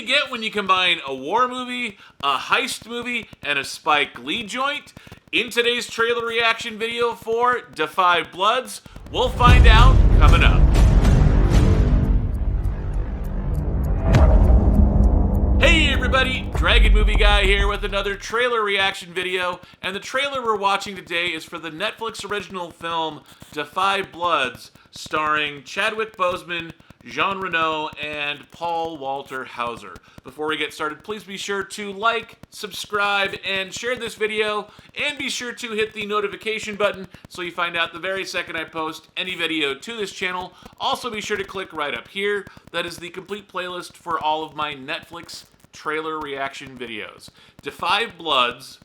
get when you combine a war movie, a heist movie, and a Spike Lee joint? In today's trailer reaction video for Defy Bloods, we'll find out coming up. Hey everybody, Dragon Movie Guy here with another trailer reaction video, and the trailer we're watching today is for the Netflix original film Defy Bloods, starring Chadwick Boseman, Jean Reno, and Paul Walter Hauser. Before we get started, please be sure to like, subscribe, and share this video, and be sure to hit the notification button so you find out the very second I post any video to this channel. Also be sure to click right up here. That is the complete playlist for all of my Netflix trailer reaction videos. Defy Bloods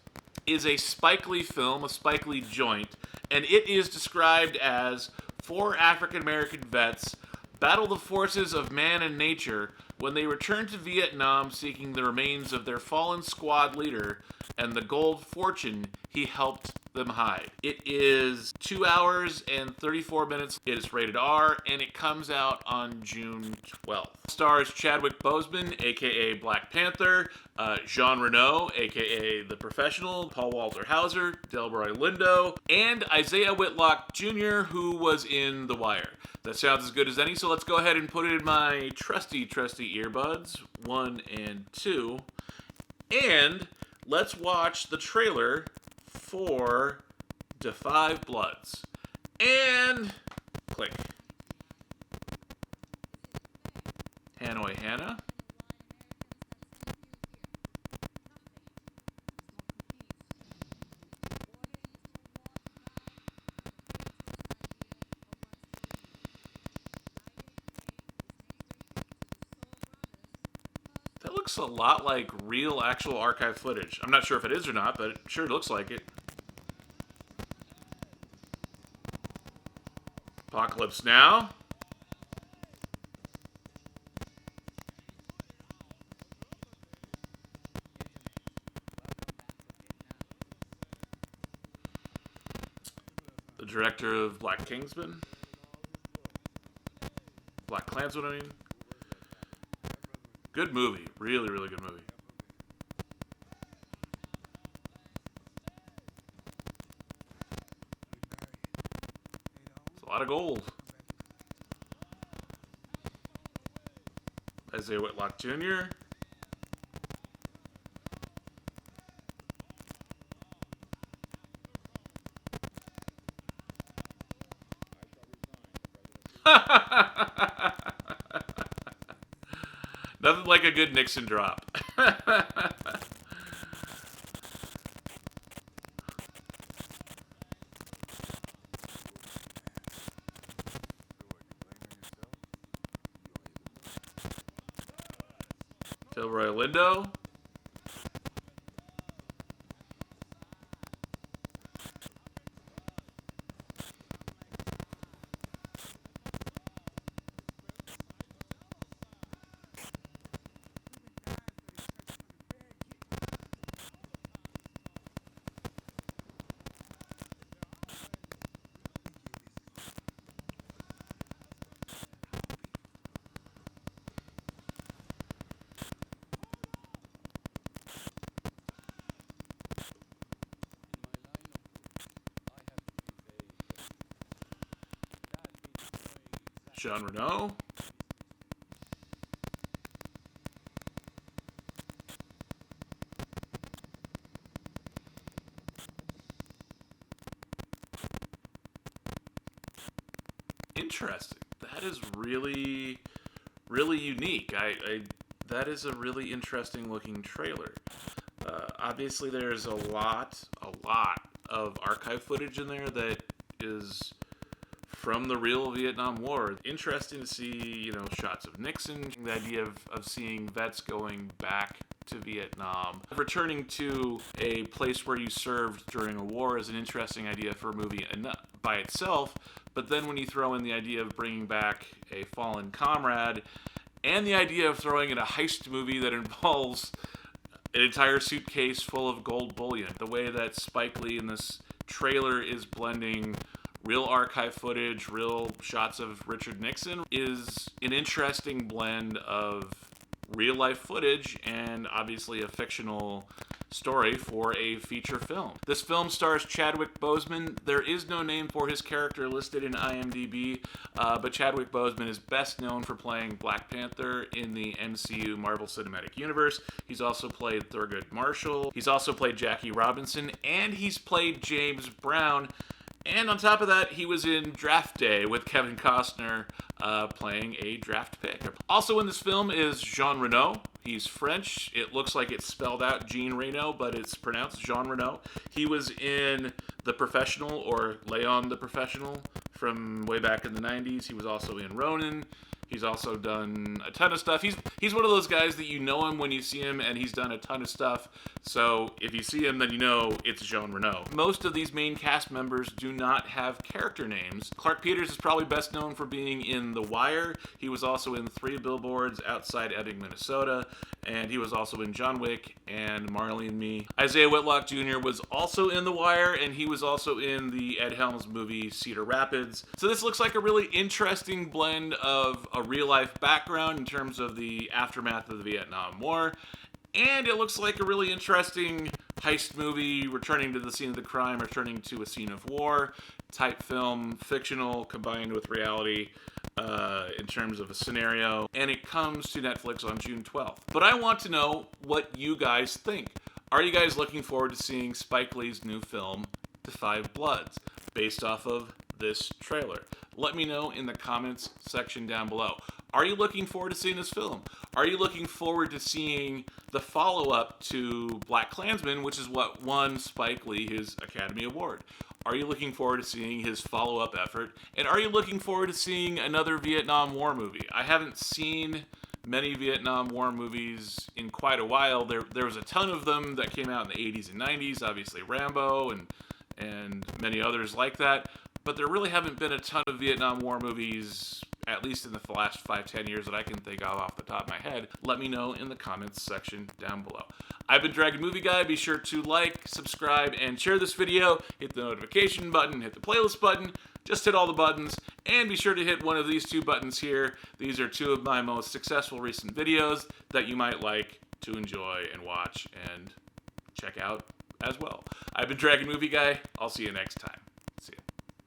is a Spike Lee film, a Spike Lee joint, and it is described as 4 African-American vets battle the forces of man and nature when they return to Vietnam seeking the remains of their fallen squad leader and the gold fortune he helped them hide. It is 2 hours and 34 minutes. It is rated R, and it comes out on June 12th. Stars Chadwick Boseman, aka Black Panther, Jean Reno, aka The Professional, Paul Walter Hauser, Delroy Lindo, and Isaiah Whitlock Jr., who was in The Wire. That sounds as good as any, so let's go ahead and put it in my trusty earbuds, 1 and 2, and let's watch the trailer for Defy Bloods. And click. Hanoi Hannah. That looks a lot like real, actual archive footage. I'm not sure if it is or not, but it sure looks like it. Apocalypse Now. The director of Black Klansman, I mean. Good movie. Really, really good movie. It's a lot of gold. Isaiah Whitlock Jr. Nothing like a good Nixon drop. Delroy Lindo. Jean Reno. Interesting. That is really, really unique. That is a really interesting looking trailer. Obviously, there's a lot of archive footage in there that is from the real Vietnam War. Interesting to see, shots of Nixon. The idea of seeing vets going back to Vietnam. Returning to a place where you served during a war is an interesting idea for a movie by itself, but then when you throw in the idea of bringing back a fallen comrade, and the idea of throwing in a heist movie that involves an entire suitcase full of gold bullion, the way that Spike Lee in this trailer is blending real archive footage, real shots of Richard Nixon, is an interesting blend of real-life footage and obviously a fictional story for a feature film. This film stars Chadwick Boseman. There is no name for his character listed in IMDb, but Chadwick Boseman is best known for playing Black Panther in the MCU Marvel Cinematic Universe. He's also played Thurgood Marshall. He's also played Jackie Robinson, and he's played James Brown. And on top of that, he was in Draft Day with Kevin Costner playing a draft pick. Also in this film is Jean Reno. He's French. It looks like it's spelled out Jean Reno, but it's pronounced Jean Reno. He was in The Professional, or Leon the Professional, from way back in the 90s. He was also in Ronin. He's also done a ton of stuff. He's one of those guys that you know him when you see him, and he's done a ton of stuff. So if you see him, then you know it's Jean Reno. Most of these main cast members do not have character names. Clarke Peters is probably best known for being in The Wire. He was also in 3 Billboards Outside Ebbing, Minnesota, and he was also in John Wick and Marley and Me. Isaiah Whitlock Jr. was also in The Wire, and he was also in the Ed Helms movie Cedar Rapids. So this looks like a really interesting blend of a real-life background in terms of the aftermath of the Vietnam War, and it looks like a really interesting heist movie, returning to the scene of the crime, returning to a scene of war type film, fictional combined with reality in terms of a scenario, and it comes to Netflix on June 12th. But I want to know what you guys think. Are you guys looking forward to seeing Spike Lee's new film, *BLOODS, based off of this trailer? Let me know in the comments section down below. Are you looking forward to seeing this film? Are you looking forward to seeing the follow-up to BlacKkKlansman, which is what won Spike Lee his Academy Award? Are you looking forward to seeing his follow-up effort? And are you looking forward to seeing another Vietnam War movie? I haven't seen many Vietnam War movies in quite a while. There was a ton of them that came out in the 80s and 90s, obviously Rambo and many others like that. But there really haven't been a ton of Vietnam War movies, at least in the last 5-10 years that I can think of off the top of my head. Let me know in the comments section down below. I've been Dragon Movie Guy. Be sure to like, subscribe, and share this video. Hit the notification button, hit the playlist button. Just hit all the buttons, and be sure to hit one of these 2 buttons here. These are 2 of my most successful recent videos that you might like to enjoy and watch and check out as well. I've been Dragon Movie Guy. I'll see you next time.